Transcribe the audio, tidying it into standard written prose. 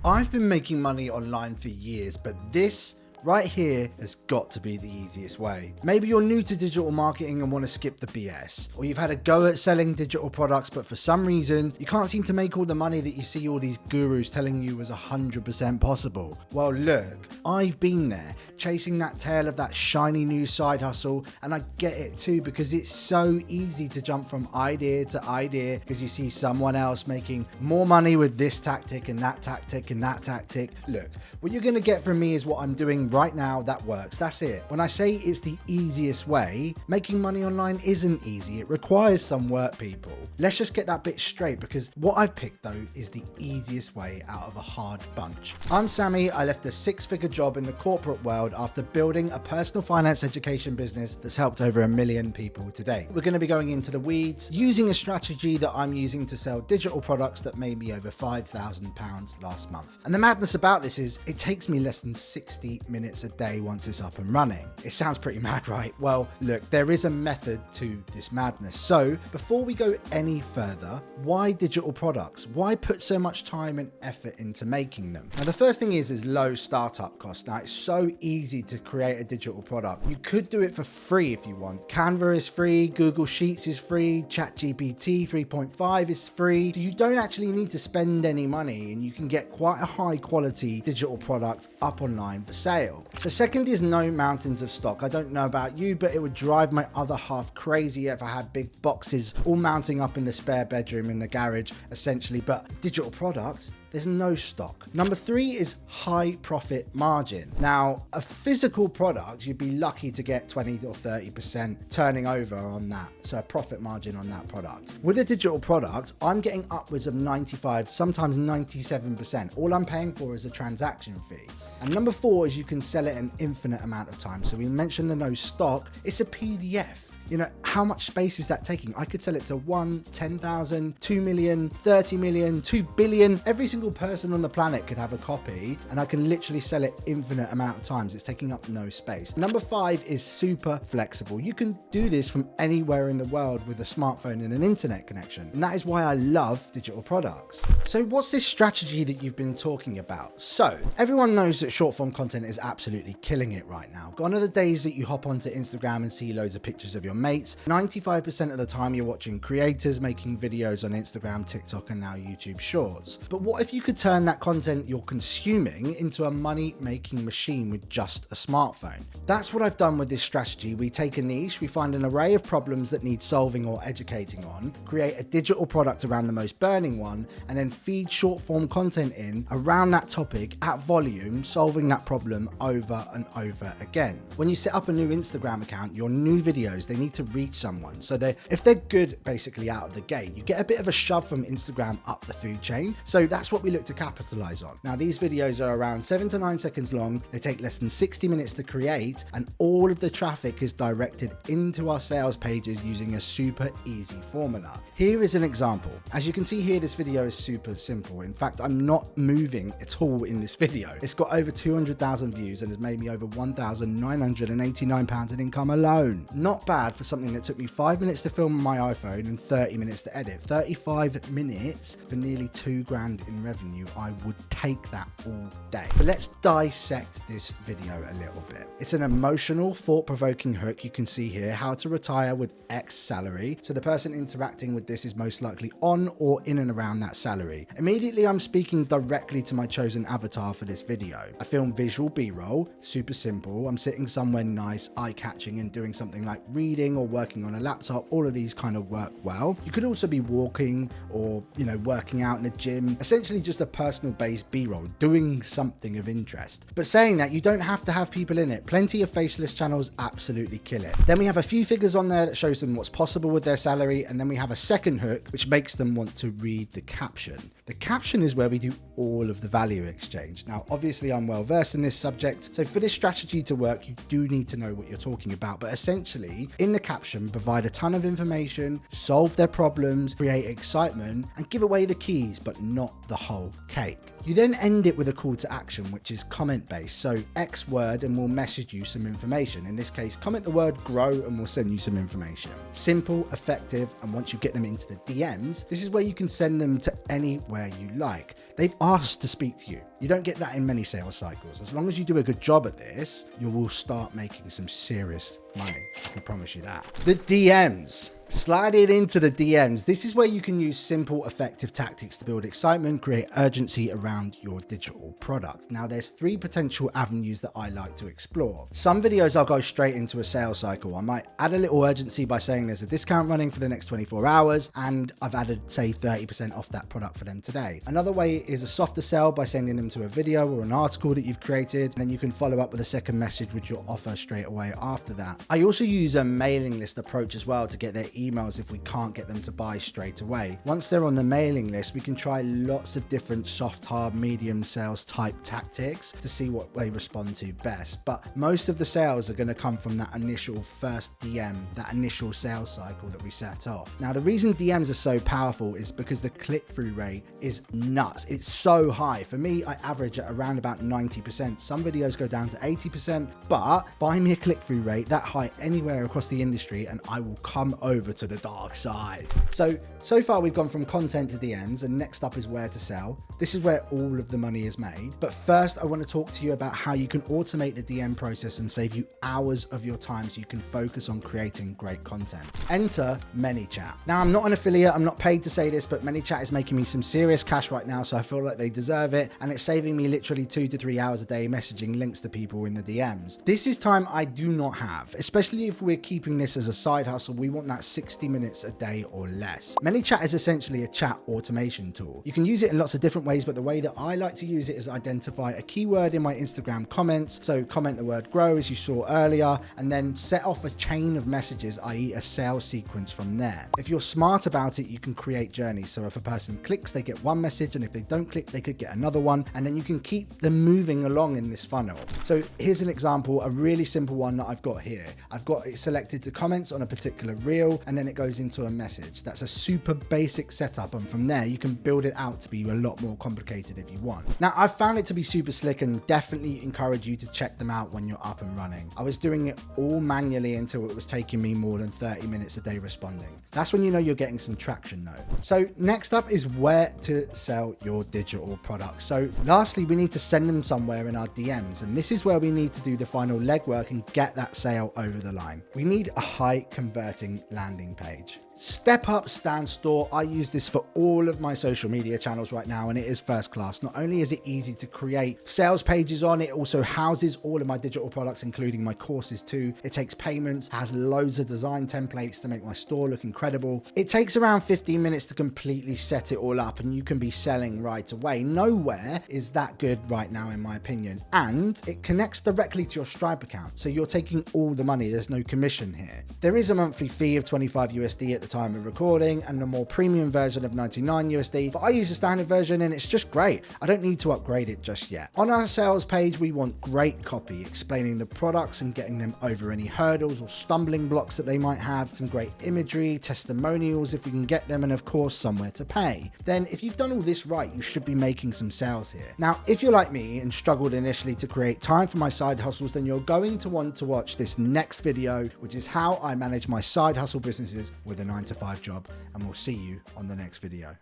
I've been making money online for years, but this right here has got to be the easiest way. Maybe you're new to digital marketing and want to skip the BS, or you've had a go at selling digital products, but for some reason you can't seem to make all the money that you see all these gurus telling you was 100% possible. Well, look, I've been there, chasing that tail of that shiny new side hustle, and I get it too, because it's so easy to jump from idea to idea because you see someone else making more money with this tactic and that tactic and that tactic. Look, what you're going to get from me is what I'm doing right now that works. That's it. When I say it's the easiest way, making money online isn't easy. It requires some work, people. Let's just get that bit straight, because what I've picked though is the easiest way out of a hard bunch. I'm Sammie. I left a 6-figure job in the corporate world after building a personal finance education business that's helped over 1 million people today. We're going to be going into the weeds using a strategy that I'm using to sell digital products that made me over £5,000 last month. And the madness about this is it takes me less than 60 minutes a day once it's up and running. It sounds pretty mad, right? Well, look, there is a method to this madness. So before we go any further, why digital products? Why put so much time and effort into making them? Now, the first thing is low startup cost. Now, it's so easy to create a digital product. You could do it for free if you want. Canva is free, Google Sheets is free, ChatGPT 3.5 is free. So you don't actually need to spend any money, and you can get quite a high quality digital product up online for sale. So second is no mountains of stock. I don't know about you, but it would drive my other half crazy if I had big boxes all mounting up in the spare bedroom in the garage, essentially. But digital products, there's no stock. Number 3 is high profit margin. Now, a physical product, you'd be lucky to get 20 or 30% turning over on that. So a profit margin on that product. With a digital product, I'm getting upwards of 95, sometimes 97%. All I'm paying for is a transaction fee. And number 4 is you can sell it an infinite amount of time. So we mentioned the no stock. It's a PDF. You know, how much space is that taking? I could sell it to 1, 10,000, 2 million, 30 million, 2 billion. Every single person on the planet could have a copy, and I can literally sell it infinite amount of times. It's taking up no space. Number 5 is super flexible. You can do this from anywhere in the world with a smartphone and an internet connection. And that is why I love digital products. So what's this strategy that you've been talking about? So everyone knows that short form content is absolutely killing it right now. Gone are the days that you hop onto Instagram and see loads of pictures of your mates. 95% of the time you're watching creators making videos on Instagram, TikTok, and now YouTube Shorts. But what if you could turn that content you're consuming into a money-making machine with just a smartphone? That's what I've done with this strategy. We take a niche, we find an array of problems that need solving or educating on, create a digital product around the most burning one, and then feed short-form content in around that topic at volume, solving that problem over and over again. When you set up a new Instagram account, your new videos, they need to reach someone. So if they're good basically out of the gate, you get a bit of a shove from Instagram up the food chain. So that's what we look to capitalize on. Now, these videos are around 7 to 9 seconds long. They take less than 60 minutes to create, and all of the traffic is directed into our sales pages using a super easy formula. Here is an example. As you can see here, this video is super simple. In fact, I'm not moving at all in this video. It's got over 200,000 views and has made me over £1,989 in income alone. Not bad for something that took me 5 minutes to film on my iPhone and 30 minutes to edit. 35 minutes for nearly £2,000 in revenue. I would take that all day. But let's dissect this video a little bit. It's an emotional, thought-provoking hook. You can see here how to retire with X salary. So the person interacting with this is most likely on or in and around that salary. Immediately, I'm speaking directly to my chosen avatar for this video. I film visual B-roll, super simple. I'm sitting somewhere nice, eye-catching, and doing something like reading or working on a laptop. All of these kind of work well. You could also be walking or, working out in the gym. Essentially just a personal based B-roll, doing something of interest. But saying that, you don't have to have people in it. Plenty of faceless channels absolutely kill it. Then we have a few figures on there that shows them what's possible with their salary. And then we have a second hook, which makes them want to read the caption. The caption is where we do all of the value exchange. Now, obviously I'm well versed in this subject. So for this strategy to work, you do need to know what you're talking about. But essentially in the caption, provide a ton of information, solve their problems, create excitement, and give away the keys, but not the whole cake. You then end it with a call to action, which is comment based. So X word and we'll message you some information. In this case, comment the word grow and we'll send you some information. Simple, effective, and once you get them into the DMs, this is where you can send them to anywhere anywhere you like. They've asked to speak to you. You don't get that in many sales cycles. As long as you do a good job at this, you will start making some serious money. I can promise you that. The DMs. Slide it into the DMs. This is where you can use simple, effective tactics to build excitement, create urgency around your digital product. Now, there's 3 potential avenues that I like to explore. Some videos I'll go straight into a sales cycle. I might add a little urgency by saying there's a discount running for the next 24 hours, and I've added, say, 30% off that product for them today. Another way is a softer sell by sending them to a video or an article that you've created, and then you can follow up with a second message with your offer straight away after that. I also use a mailing list approach as well to get their emails if we can't get them to buy straight away. Once they're on the mailing list, we can try lots of different soft, hard, medium sales type tactics to see what they respond to best. But most of the sales are going to come from that initial first DM, that initial sales cycle that we set off. Now, the reason DMs are so powerful is because the click-through rate is nuts. It's so high. For me, I average at around about 90%. Some videos go down to 80%, but find me a click-through rate that high anywhere across the industry and I will come over to the dark side. So far we've gone from content to DMs, and next up is where to sell. This is where all of the money is made. But first, I want to talk to you about how you can automate the DM process and save you hours of your time so you can focus on creating great content. Enter ManyChat. Now, I'm not an affiliate, I'm not paid to say this, but ManyChat is making me some serious cash right now, so I feel like they deserve it, and it's saving me literally 2 to 3 hours a day messaging links to people in the DMs. This is time I do not have, especially if we're keeping this as a side hustle. We want that 60 minutes a day or less. ManyChat is essentially a chat automation tool. You can use it in lots of different ways, but the way that I like to use it is identify a keyword in my Instagram comments. So comment the word grow, as you saw earlier, and then set off a chain of messages, i.e. a sales sequence from there. If you're smart about it, you can create journeys. So if a person clicks, they get one message, and if they don't click, they could get another one, and then you can keep them moving along in this funnel. So here's an example, a really simple one that I've got here. I've got it selected to comments on a particular reel, and then it goes into a message. That's a super basic setup, and from there you can build it out to be a lot more complicated if you want. Now, I've found it to be super slick and definitely encourage you to check them out when you're up and running. I was doing it all manually until it was taking me more than 30 minutes a day responding. That's when you know you're getting some traction though. So next up is where to sell your digital products. So lastly, we need to send them somewhere in our DMs, and this is where we need to do the final legwork and get that sale over the line. We need a high converting landing page. Step Up Stand Store. I use this for all of my social media channels right now, and it is first class. Not only is it easy to create sales pages on, it also houses all of my digital products, including my courses too. It takes payments, has loads of design templates to make my store look incredible. It takes around 15 minutes to completely set it all up, and you can be selling right away. Nowhere is that good right now, in my opinion. And it connects directly to your Stripe account, so you're taking all the money. There's no commission here. There is a monthly fee of 25 USD at the time of recording, and a more premium version of 99 USD, but I use a standard version and it's just great. I don't need to upgrade it just yet. On our sales page, we want great copy explaining the products and getting them over any hurdles or stumbling blocks that they might have, some great imagery, testimonials if we can get them, and of course somewhere to pay. Then if you've done all this right, you should be making some sales here. Now, if you're like me and struggled initially to create time for my side hustles, then you're going to want to watch this next video, which is how I manage my side hustle businesses with a 9 to 5 job, and we'll see you on the next video.